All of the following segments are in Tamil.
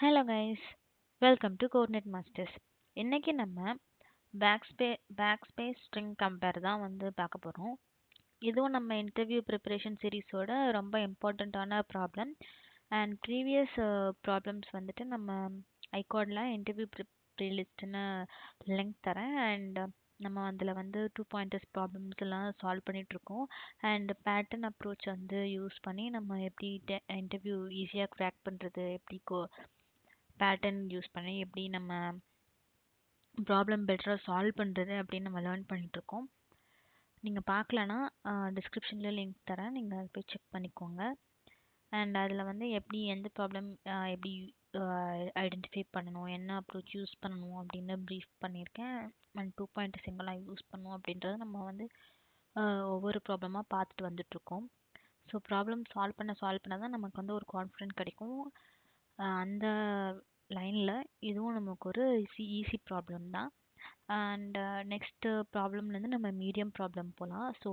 Hello guys, welcome to coordinate masters. இன்னைக்கு நம்ம பேக் ஸ்பேஸ் ஸ்ட்ரிங் கம்பேர் தான் வந்து பார்க்க போகிறோம். இதுவும் நம்ம இன்டர்வியூ ப்ரிப்பரேஷன் சீரீஸோட ரொம்ப இம்பார்ட்டண்ட்டான ப்ராப்ளம். அண்ட் ப்ரீவியஸ் ப்ராப்ளம்ஸ் வந்துட்டு நம்ம ஐகார்டில் இன்டர்வியூ ப்ரீலிஸ்ட்னு லிங்க் தரேன். அண்ட் நம்ம அதில் வந்து 2 பாயிண்டர்ஸ் ப்ராப்ளம்ஸ் எல்லாம் சால்வ் பண்ணிகிட்ருக்கோம். அண்ட் பேட்டர்ன் அப்ரோச் வந்து யூஸ் பண்ணி நம்ம எப்படி இன்டர்வியூ ஈஸியாக க்ராக் பண்ணுறது, எப்படி பேட்டர்ன் யூஸ் பண்ணி எப்படி நம்ம ப்ராப்ளம் பெட்டராக சால்வ் பண்ணுறது அப்படின்னு நம்ம லேர்ன் பண்ணிகிட்ருக்கோம். நீங்கள் பார்க்கலன்னா டிஸ்கிரிப்ஷனில் லிங்க் தரேன், நீங்கள் அதை போய் செக் பண்ணிக்கோங்க. அண்ட் அதில் வந்து எப்படி எந்த ப்ராப்ளம் எப்படி ஐடென்டிஃபை பண்ணணும், என்ன அப்ரோச் யூஸ் பண்ணணும் அப்படின்னு ப்ரீஃப் பண்ணியிருக்கேன். அண்ட் 2 பாயிண்ட் சிங்களாக யூஸ் பண்ணணும் அப்படின்றத நம்ம வந்து ஒவ்வொரு ப்ராப்ளமாக பார்த்துட்டு வந்துட்ருக்கோம். ஸோ ப்ராப்ளம் சால்வ் பண்ண தான் நமக்கு வந்து ஒரு கான்ஃபிடென்ட் கிடைக்கும். அந்த லைனில் இதுவும் நமக்கு ஒரு ஈஸி ப்ராப்ளம் தான். அண்ட் நெக்ஸ்ட்டு ப்ராப்ளம்லேருந்து நம்ம மீடியம் ப்ராப்ளம் போகலாம். ஸோ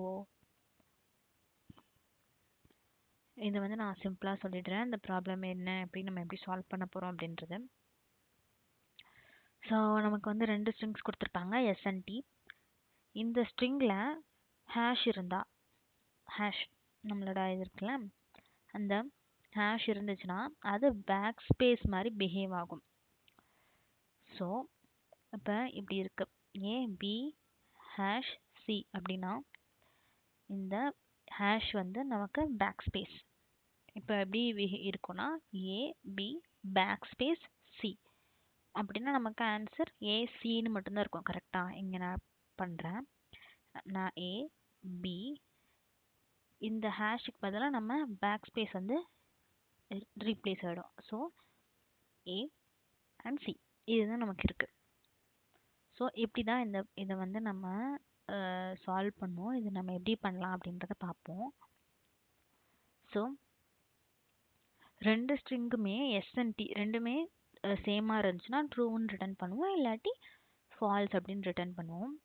இதை வந்து நான் சிம்பிளாக சொல்லிடுறேன், இந்த ப்ராப்ளம் என்ன, எப்படி நம்ம எப்படி சால்வ் பண்ண போகிறோம் அப்படின்றது. ஸோ நமக்கு வந்து 2 ஸ்ட்ரிங்ஸ் கொடுத்துருப்பாங்க, எஸ் அண்ட் டி. இந்த ஸ்ட்ரிங்கில் ஹேஷ் இருந்தால், ஹேஷ் நம்மளோட இது இருக்குல்ல, அந்த ஹேஷ் இருந்துச்சுன்னா அது பேக் ஸ்பேஸ் மாதிரி பிஹேவ் ஆகும். ஸோ இப்போ இப்படி இருக்கு, ஏ பி ஹேஷ் சி அப்படின்னா இந்த ஹேஷ் வந்து நமக்கு பேக் ஸ்பேஸ். இப்போ எப்படி இருக்குன்னா ஏ பி பேக் ஸ்பேஸ் சி அப்படின்னா நமக்கு ஆன்சர் ஏசின்னு மட்டும்தான் இருக்கும். கரெக்டாக இங்கே நான் பண்ணுறேன், நான் ஏ பி, இந்த ஹேஷுக்கு பதிலாக நம்ம பேக் ஸ்பேஸ் வந்து ரீப்ளேஸ் ஆகிடும். ஸோ ஏ அண்ட் சி இதுதான் நமக்கு இருக்குது. ஸோ இப்படி தான் இதை வந்து நம்ம சால்வ் பண்ணுவோம். இது நம்ம எப்படி பண்ணலாம் அப்படின்றத பார்ப்போம். ஸோ 2 ஸ்ட்ரிங்குமே எஸ் அண்ட் டி ரெண்டுமே சேமாக இருந்துச்சுன்னா ட்ரூன்னு ரிட்டர்ன் பண்ணுவோம், இல்லாட்டி ஃபால்ஸ் அப்படின்னு ரிட்டர்ன் பண்ணுவோம்.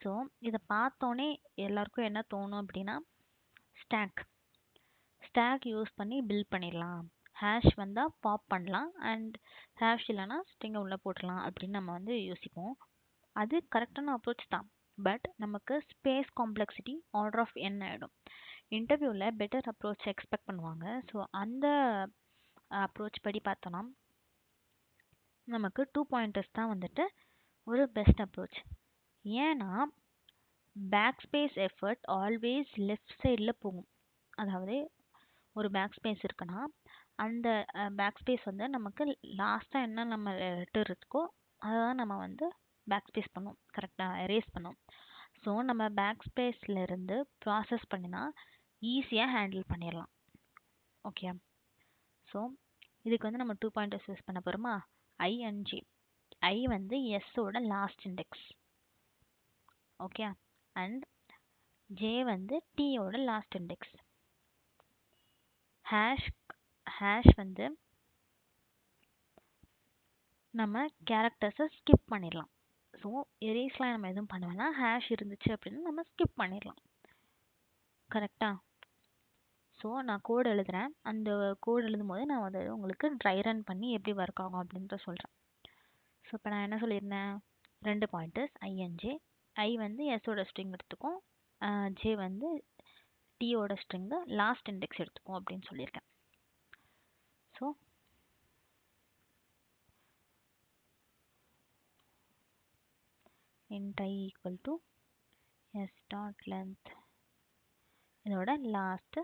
ஸோ இதை பார்த்தோன்னே எல்லாருக்கும் என்ன தோணும் அப்படின்னா ஸ்டாக் யூஸ் பண்ணி பில்ட் பண்ணிடலாம், ஹேஷ் வந்தால் பாப் பண்ணலாம், அண்ட் ஹேஷ் இல்லைன்னா ஸ்ட்ரிங்கை உள்ளே போட்டுடலாம் அப்படின்னு நம்ம வந்து யோசிப்போம். அது கரெக்டான அப்ரோச் தான். பட் நமக்கு space complexity order of n ஆகிடும். இன்டர்வியூவில் பெட்டர் அப்ரோச் எக்ஸ்பெக்ட் பண்ணுவாங்க. ஸோ அந்த அப்ரோச் படி பார்த்தோன்னா நமக்கு 2 பாயிண்டர்ஸ் தான் வந்துட்டு ஒரு பெஸ்ட் அப்ரோச். ஏன்னா back space effort always left சைடில் போகும். அதாவது ஒரு பேக் ஸ்பேஸ் இருக்குன்னா அந்த பேக் ஸ்பேஸ் வந்து நமக்கு லாஸ்ட்டாக என்ன நம்ம லெட்டர் இருக்கோ அதை தான் நம்ம வந்து பேக் ஸ்பேஸ் பண்ணுவோம், கரெக்டாக எரேஸ் பண்ணுவோம். ஸோ நம்ம பேக் ஸ்பேஸ்லேருந்து ப்ராசஸ் பண்ணினா ஈஸியாக ஹேண்டில் பண்ணிடலாம். ஓகே, ஸோ இதுக்கு வந்து நம்ம 2 பாயிண்டர்ஸ் யூஸ் பண்ண போகிறோமா, ஐ அண்ட் ஜே. ஐ வந்து எஸ்ஸோட last index, okay, and J வந்து டீயோட லாஸ்ட் இண்டெக்ஸ். ஹேஷ் வந்து நம்ம கேரக்டர்ஸை ஸ்கிப் பண்ணிடலாம். ஸோ எரேஸ்லாம் நம்ம எதுவும் பண்ண வேணாம், ஹேஷ் இருந்துச்சு அப்படின்னா நம்ம ஸ்கிப் பண்ணிடலாம், கரெக்டாக. ஸோ நான் கோடு எழுதுகிறேன், அந்த கோடு எழுதும் போது நான் அதை உங்களுக்கு ட்ரை ரன் பண்ணி எப்படி ஒர்க் ஆகும் அப்படின்ற சொல்கிறேன். ஸோ இப்போ நான் என்ன சொல்லியிருந்தேன், 2 pointers I and J. I வந்து எஸ்ஸோட ஸ்ட்ரிங் எடுத்துக்கும், ஜே வந்து டீயோட ஸ்ட்ரிங்கு லாஸ்ட் இண்டெக்ஸ் எடுத்துக்கும் அப்படின்னு சொல்லியிருக்கேன். So int I equal to s dot length இதோட last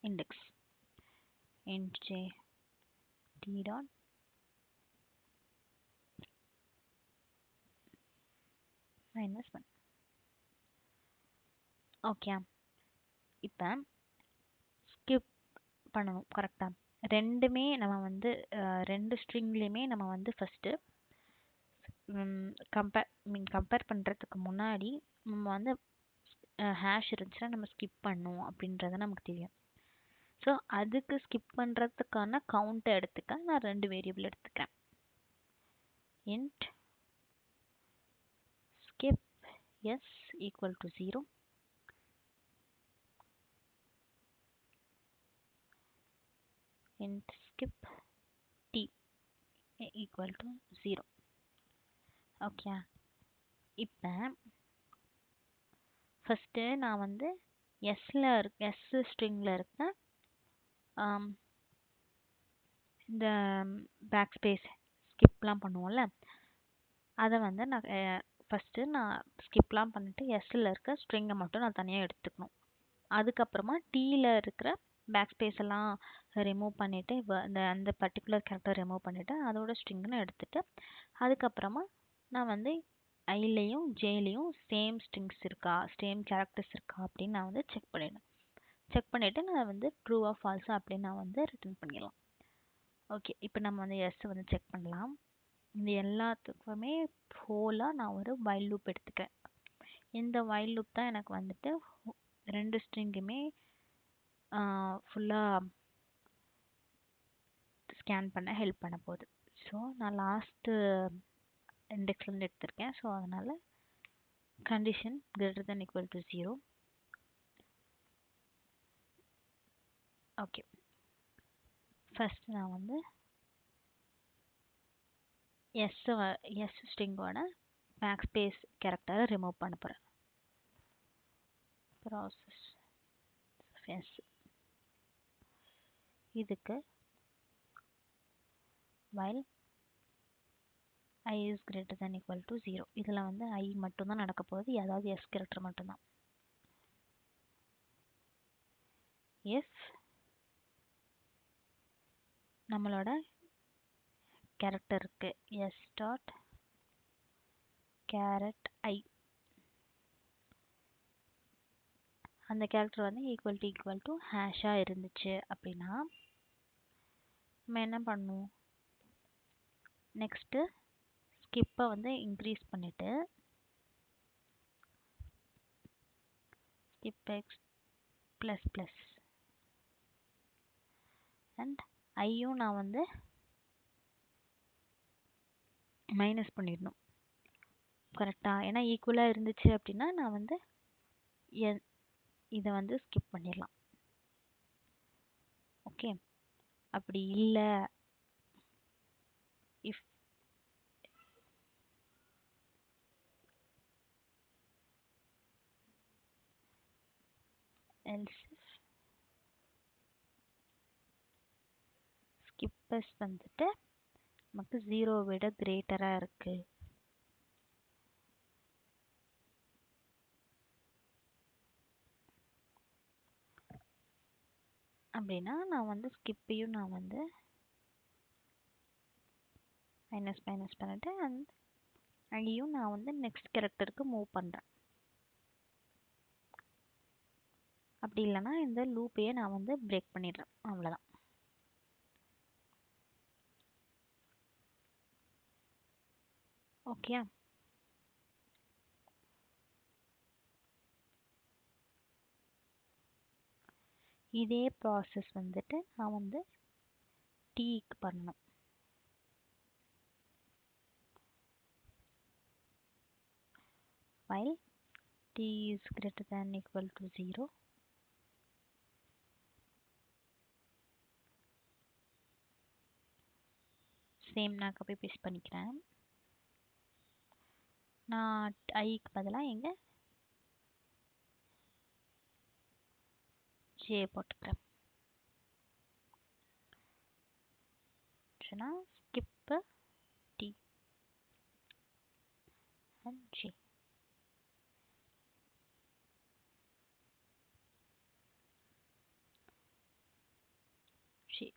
index int j t dot -1. Okay, இப்போ ஸ்கிப் பண்ணணும், கரெக்டாக. ரெண்டுமே நம்ம வந்து 2 ஸ்ட்ரிங்லேயுமே நம்ம வந்து ஃபஸ்ட்டு கம்பேர் பண்ணுறதுக்கு முன்னாடி நம்ம வந்து ஹேஷ் இருந்துச்சுன்னா நம்ம ஸ்கிப் பண்ணணும் அப்படின்றது நமக்கு தெரியும். ஸோ அதுக்கு ஸ்கிப் பண்ணுறதுக்கான கவுண்ட்டை எடுத்துக்க நான் 2 வேரியபிள் எடுத்துக்கிறேன். int skip s equal to 0, int skip t equal to 0. Okay, இப்போ ஃபஸ்ட்டு நான் வந்து எஸ் ஸ்ட்ரிங்கில் இருக்க இந்த பேக் ஸ்பேஸ் ஸ்கிப்லாம் பண்ணுவோம்ல, அதை வந்து நான் ஃபஸ்ட்டு நான் ஸ்கிப்லாம் பண்ணிவிட்டு எஸ்ஸில் இருக்க ஸ்ட்ரிங்கை மட்டும் நான் தனியாக எடுத்துக்கணும். அதுக்கப்புறமா டீயில் இருக்கிற பேக் ஸ்பேஸ் எல்லாம் ரிமூவ் பண்ணிவிட்டு அந்த பர்டிகுலர் கேரக்டர் ரிமூவ் பண்ணிவிட்டு அதோட ஸ்ட்ரிங்னு எடுத்துகிட்டு அதுக்கப்புறமா நான் வந்து ஐலையும் ஜேலையும் சேம் ஸ்ட்ரிங்ஸ் இருக்கா, சேம் கேரக்டர்ஸ் இருக்கா அப்படின்னு நான் வந்து செக் பண்ணிடணும். செக் பண்ணிவிட்டு நான் வந்து ட்ரூவா ஃபால்ஸா அப்படின்னு நான் வந்து ரிட்டர்ன் பண்ணிடலாம். ஓகே, இப்போ நம்ம வந்து எஸ் வந்து செக் பண்ணலாம். இந்த எல்லாத்துக்குமே ஹோலாக நான் ஒரு வைல் லூப் எடுத்துக்கிறேன். இந்த வைல் லூப் தான் எனக்கு வந்துட்டு ரெண்டு ஸ்ட்ரிங்குமே ஃபுல்லாக ஸ்கேன் பண்ண ஹெல்ப் பண்ண போகுது. ஸோ நான் லாஸ்ட்டு இண்டெக்ஸ்லேருந்து எடுத்திருக்கேன். ஸோ அதனால் condition greater than equal to 0. Okay, first நான் வந்து எஸ் ஸ்ட்ரிங்கோட பேக் ஸ்பேஸ் கேரக்டரை ரிமூவ் பண்ண போகிறேன். ப்ராசஸ் எஸ் இதுக்கு while I is greater than equal to 0. இதில் வந்து I மட்டும்தான் நடக்க போகுது, அதாவது எஸ் கேரக்டர் மட்டும்தான். if நம்மளோட கேரக்டருக்கு எஸ் டாட் கேரட் ஐ அந்த கேரக்டர் வந்து ஈக்குவல் டு ஹேஷாக இருந்துச்சு அப்படின்னா நம்ம என்ன பண்ணுவோம், நெக்ஸ்ட்டு ஸ்கிப்பை வந்து இன்க்ரீஸ் பண்ணிவிட்டு skip x plus plus and ஐயும் நான் வந்து மைனஸ் பண்ணிடணும். கரெக்டாக, ஏன்னா ஈக்குவலாக இருந்துச்சு அப்படின்னா நான் வந்து இதை வந்து ஸ்கிப் பண்ணிடலாம். ஓகே, அப்படி இல்லை இஃப் else ஸ்கிப்பஸ் வந்துட்டு நமக்கு 0 விட கிரேட்டராக இருக்குது அப்படின்னா நான் வந்து ஸ்கிப்பையும் நான் வந்து மைனஸ் பண்ணிவிட்டு அண்ட் ஐயும் நான் வந்து நெக்ஸ்ட் கேரக்டருக்கு மூவ் பண்ணுறேன். அப்படி இல்லைன்னா இந்த லூப்பையே நான் வந்து பிரேக் பண்ணிடுறேன், அவ்வளோதான். ஓகே, இதே ப்ராசஸ் வந்துட்டு நான் வந்து டீக்கு பண்ணணும். while t is greater than equal to 0, same நான் காப்பி பேஸ்ட் பண்ணிக்கிறேன். நான் ஐக்கு பதிலாக எங்கே ஜே போட்டுக்கிறேன். Skip T and J. J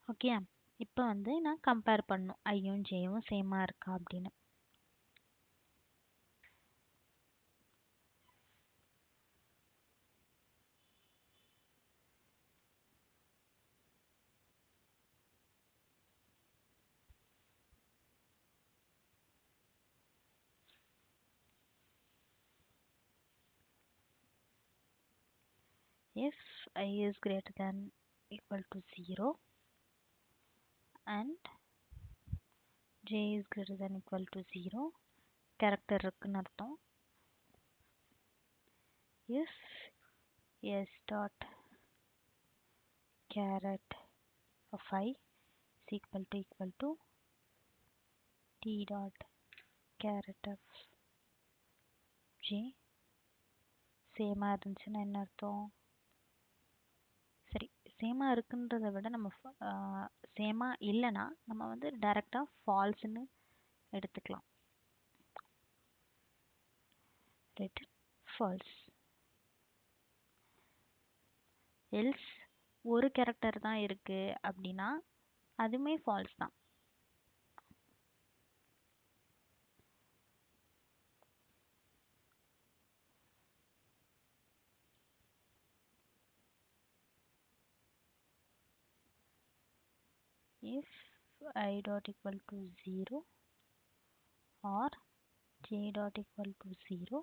okay, இப்போ வந்து நான் கம்பேர் பண்ணணும் ஐயும் ஜேயும் சேமாக இருக்கா அப்படின்னு. if I is greater than equal to 0 and j is greater than equal to 0 character இருக்குன்னு அர்த்தம். if s dot caret of I is equal to t dot caret of j சேமாக இருந்துச்சுன்னா என்ன அர்த்தம்? சரி, சேமாக இருக்குன்றதை விட நம்ம சேமாக இல்லைன்னா நம்ம வந்து டைரெக்டாக ஃபால்ஸ்ன்னு எடுத்துக்கலாம். Return false. எல்ஸ் ஒரு கேரக்டர் தான் இருக்கு அப்படின்னா அதுவுமே ஃபால்ஸ் தான். if I dot equal to 0 or j dot equal to 0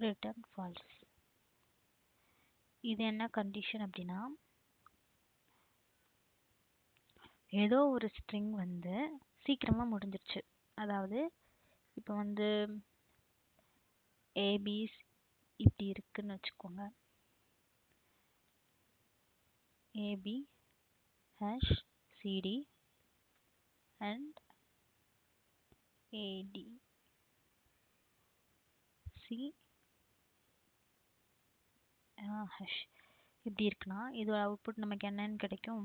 return false. இது என்ன கண்டிஷன் அப்படின்னா, ஏதோ ஒரு ஸ்ட்ரிங் வந்து சீக்கிரமாக முடிஞ்சிருச்சு. அதாவது இப்போ வந்து ஏபிஸ் இப்படி இருக்குன்னு வச்சுக்கோங்க. AB hash CD and AD C hash இப்படி இருக்குன்னா இதோட அவுட்புட் நமக்கு என்னன்னு கிடைக்கும்?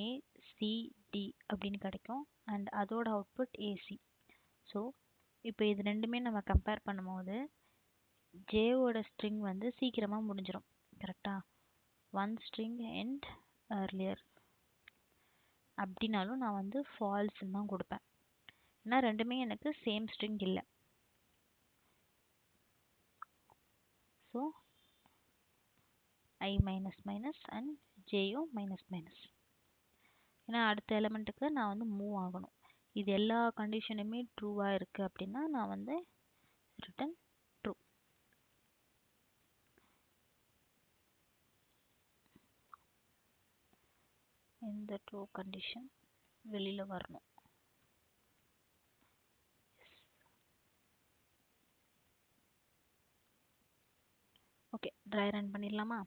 ஏசிடி அப்படின்னு கிடைக்கும். அண்ட் அதோட அவுட்புட் ஏசி. ஸோ இப்போ இது ரெண்டுமே நம்ம கம்பேர் பண்ணும்போது ஜேவோட ஸ்ட்ரிங் வந்து சீக்கிரமாக முடிஞ்சிடும். கரெக்டாக ஒன் ஸ்ட்ரிங் எண்ட் earlier அப்படின்னாலும் நான் வந்து ஃபால்ஸ்ன்னு தான் கொடுப்பேன். ஏன்னா ரெண்டுமே எனக்கு சேம் ஸ்ட்ரிங் இல்லை. So I minus minus and ஜேயும் மைனஸ் மைனஸ். ஏன்னா அடுத்த எலமெண்ட்டுக்கு நான் வந்து மூவ் ஆகணும். இது எல்லா கண்டிஷனுமே ட்ரூவாக இருக்குது அப்படின்னா நான் வந்து ரிட்டன் ட்ரூ. இந்த ட்ரூ கண்டிஷன் வெளியில் வரணும். ஓகே, ட்ரை ரன் பண்ணிடலாமா?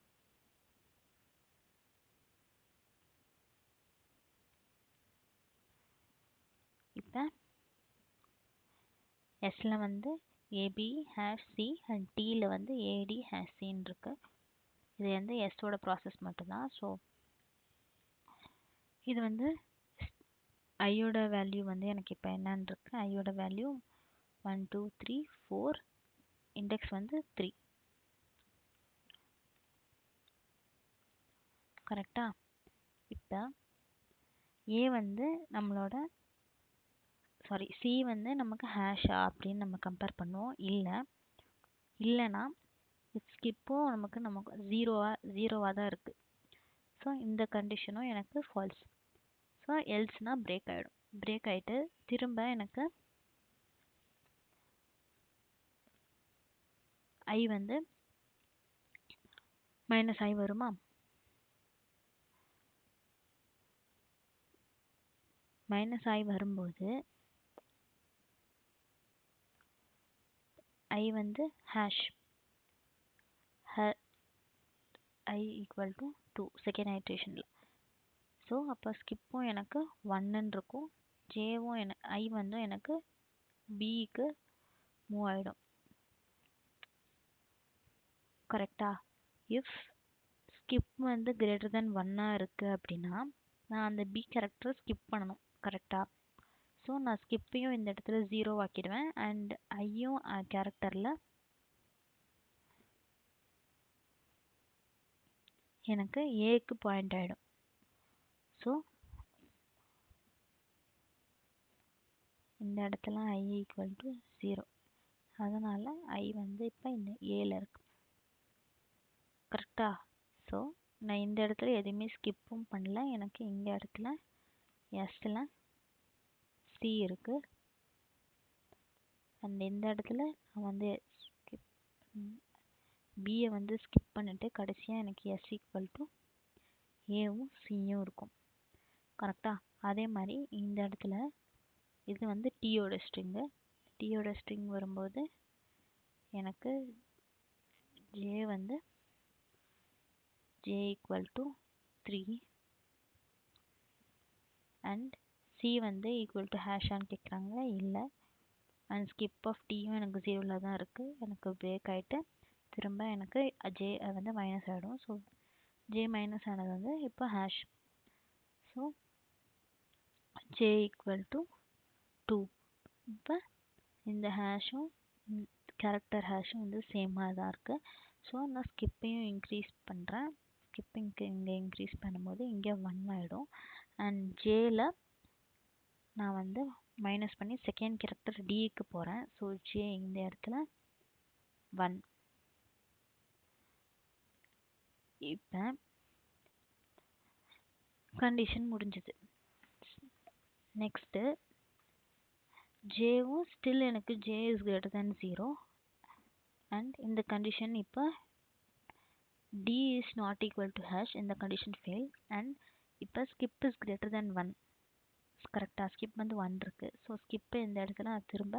இப்போ எஸ்ல வந்து ஏபி ஹேஷ் சி அண்ட் டியில் வந்து ஏடி ஹேஷ் சின்னு இருக்கு. இது வந்து எஸ்ஸோட ப்ராசஸ் மட்டும்தான். ஸோ இது வந்து ஐயோட வேல்யூ வந்து எனக்கு இப்போ என்னன்னு இருக்கு? ஐயோட வேல்யூ 1 2 3 4, இண்டெக்ஸ் வந்து 3. கரெக்டா? இப்போ ஏ வந்து நம்மளோட சி வந்து நமக்கு ஹேஷா அப்படின்னு நம்ம கம்பேர் பண்ணுவோம். இல்லைன்னா ஸ்கிப்பும் நமக்கு ஜீரோவாக தான் இருக்குது. ஸோ இந்த கண்டிஷனும் எனக்கு ஃபால்ஸ். ஸோ எல்ஸ்னால் பிரேக் ஆகிடும். பிரேக் ஆகிட்டு திரும்ப எனக்கு ஐ வந்து மைனஸ் ஐ வருமா? மைனஸ் ஐ வரும்போது ஐ வந்து hash I equal to 2 second ஐட்ரேஷனில். ஸோ அப்போ ஸ்கிப்பும் எனக்கு 1ன்னு இருக்கும். ஜேவும் ஐ வந்து எனக்கு பிக்கு மூவ் ஆகிடும். கரெக்டா? இஃப் ஸ்கிப் வந்து கிரேட்டர் தென் 1 இருக்குது அப்படின்னா நான் அந்த பி கேரக்டரை ஸ்கிப் பண்ணணும். கரெக்டா? ஸோ நான் ஸ்கிப்பையும் இந்த இடத்துல 0 ஆக்கிடுவேன். அண்ட் ஐயும் கேரக்டரில் எனக்கு ஏக்கு பாயிண்ட் ஆகிடும். ஸோ இந்த இடத்துல ஐ ஈக்குவல் டு 0. அதனால் ஐ வந்து இப்போ இந்த ஏல இருக்கு. கரெக்டா? ஸோ நான் இந்த இடத்துல எதுவுமே ஸ்கிப்பும் பண்ணல. எனக்கு இந்த இடத்துல எஸ்ஸில் சி இருக்குது. அண்ட் இந்த இடத்துல நான் வந்து ஸ்கிப் பியை வந்து ஸ்கிப் பண்ணிவிட்டு கடைசியாக எனக்கு எஸ் ஈக்குவல் டு ஏவும் சியும் இருக்கும். கரெக்டாக? அதே மாதிரி இந்த இடத்துல இது வந்து டீயோட ஸ்ட்ரிங் வரும்போது எனக்கு ஜே வந்து J equal to 3 and C வந்து ஈக்குவல் டு ஹேஷான்னு கேட்குறாங்களா? இல்லை. அண்ட் ஸ்கிப் ஆஃப் டீயும் எனக்கு 0வில் தான் இருக்குது. எனக்கு பிரேக் ஆகிட்டு திரும்ப எனக்கு ஜே வந்து மைனஸ் ஆகிடும். ஸோ ஜே மைனஸ் ஆனது வந்து இப்போ hash. So J equal to 2. இப்போ இந்த ஹேஷும் கேரக்டர் ஹேஷும் வந்து சேமாக தான் இருக்குது. ஸோ நான் ஸ்கிப்பையும் இன்க்ரீஸ் பண்ணுறேன். ஸ்கிப்பிங்க்கு இங்கே இன்க்ரீஸ் பண்ணும்போது இங்கே 1 ஆகிடும். அண்ட் ஜேயில் நான் வந்து மைனஸ் பண்ணி செகண்ட் கேரக்டர் டிக்கு போகிறேன். ஸோ ஜே இந்த இடத்துல 1. இப்போ கண்டிஷன் முடிஞ்சுது. நெக்ஸ்ட்டு ஜேவும் ஸ்டில் எனக்கு J is greater than 0 and இந்த கண்டிஷன் இப்போ T is not equal to hash. இந்த கண்டிஷன் ஃபெயில். அண்ட் இப்போ ஸ்கிப் இஸ் கிரேட்டர் தேன் 1. கரெக்டாக? ஸ்கிப் வந்து 1 இருக்குது. ஸோ ஸ்கிப்பை இந்த இடத்துல திரும்ப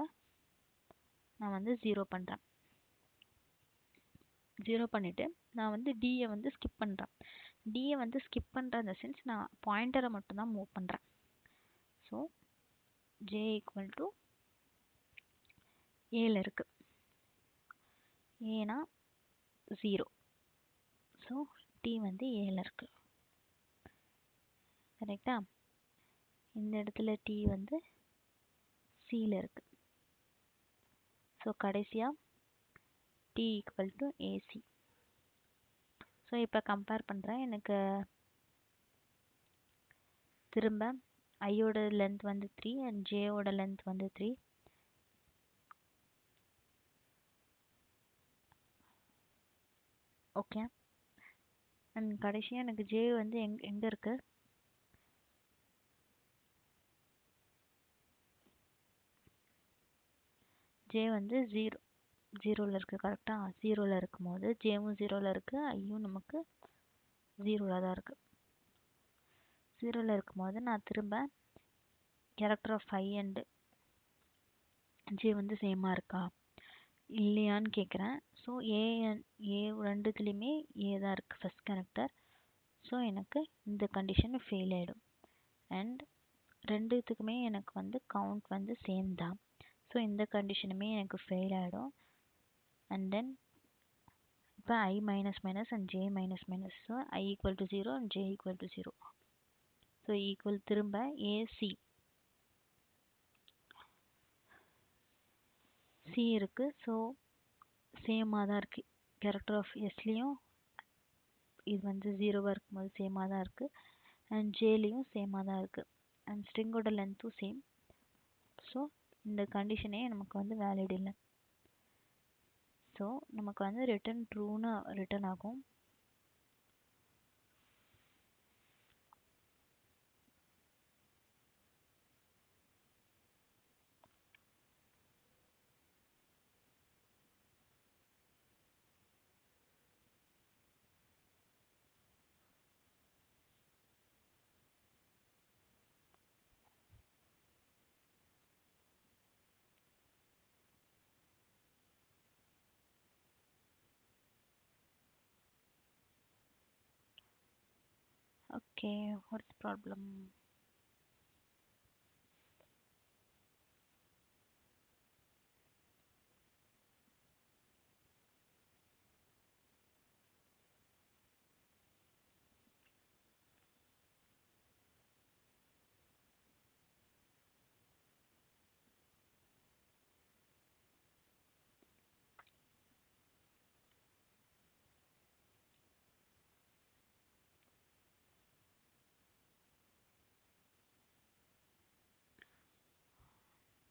நான் வந்து 0 பண்ணுறேன். 0 பண்ணிவிட்டு நான் வந்து டியை வந்து ஸ்கிப் பண்ணுறேன். டியை வந்து ஸ்கிப் பண்ணுற இந்த சென்ஸ் நான் பாயிண்டரை மட்டும்தான் மூவ் பண்ணுறேன். ஸோ ஜே ஈக்குவல் டு ஏல இருக்குது. ஏனா 0. ஸோ டி வந்து ஏல இருக்குது. கரெக்டா? இந்த இடத்துல டி வந்து சியில் இருக்குது. ஸோ கடைசியாக T equal to AC. So இப்போ கம்பேர் பண்ணுறேன். எனக்கு திரும்ப ஐயோட லென்த் வந்து 3 அண்ட் ஜேயோட லென்த் வந்து 3. ஓகே. அண்ட் கடைசியாக எனக்கு ஜே வந்து எங்கே இருக்குது? ஜே வந்து 0வில் இருக்குது. கரெக்டாக? 0வில் இருக்கும்போது ஜேவும் 0வில் இருக்குது, ஐயும் நமக்கு 0வில் தான் இருக்குது. 0வில் இருக்கும்போது நான் திரும்ப character of I and J வந்து சேமாக இருக்கா இல்லையான்னு கேட்குறேன். ஸோ ஏ ரெண்டுத்துலேயுமே ஏ தான் இருக்குது ஃபஸ்ட் கேரக்டர். ஸோ எனக்கு இந்த கண்டிஷன் ஃபெயில் ஆகிடும். அண்ட் ரெண்டுத்துக்குமே எனக்கு வந்து கவுண்ட் வந்து சேம் தான். ஸோ இந்த கண்டிஷனுமே எனக்கு ஃபெயில் ஆகிடும். அண்ட் தென் இப்போ I minus minus and J minus minus. So I equal to 0 and J equal to 0. So equal திரும்ப ஏசி சி இருக்குது. ஸோ சேமாக தான் இருக்குது. கேரக்டர் ஆஃப் எஸ்லேயும் இது வந்து 0வாக இருக்கும்போது சேமாக தான் இருக்குது. அண்ட் ஜேலேயும் சேமாக தான் இருக்குது. அண்ட் ஸ்ட்ரிங்கோட லென்த்தும் சேம். ஸோ இந்த கண்டிஷனே நமக்கு வந்து வேலிட் இல்லை. ஸோ நமக்கு வந்து ரிட்டன் ட்ரூன்னு ரிட்டன் ஆகும். Okay, what's problem?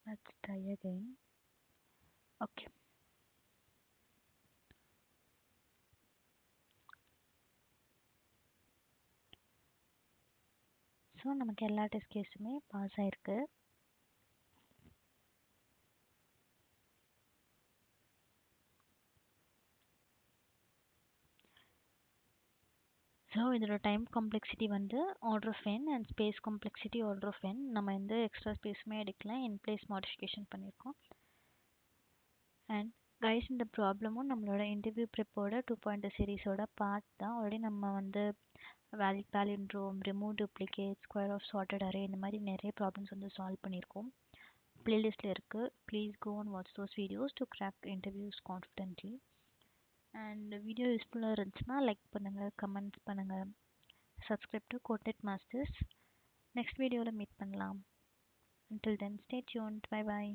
Let's try again. Okay. So நமக்கு எல்லா டெஸ்ட் கேஸுமே பாஸ் ஆகிருக்கு. ஸோ இதோட டைம் காம்ப்ளெக்சிட்டி வந்து order of n and space complexity order of n. நம்ம எந்த எக்ஸ்ட்ரா ஸ்பேஸுமே எடுக்கல, இன் பிளேஸ் மாடிஃபிகேஷன் பண்ணியிருக்கோம். அண்ட் கைஸ், இந்த ப்ராப்ளமும் நம்மளோட இன்டர்வியூ ப்ரிப்போட 2.0 சீரீஸோட பார்ட் தான். ஆல்ரெடி நம்ம வந்து palindrome, remove duplicate, square of sorted array, இந்த மாதிரி நிறைய ப்ராப்ளம்ஸ் வந்து சால்வ் பண்ணியிருக்கோம். பிளேலிஸ்ட்டில் இருக்குது. Please go and watch those videos to crack interviews confidently. And video யூஸ்ஃபுல்லாக இருந்துச்சுன்னா லைக் பண்ணுங்கள், கமெண்ட்ஸ் பண்ணுங்கள், subscribe to Coded Masters. Next வீடியோவில் மீட் பண்ணலாம். Until then, stay tuned. Bye bye.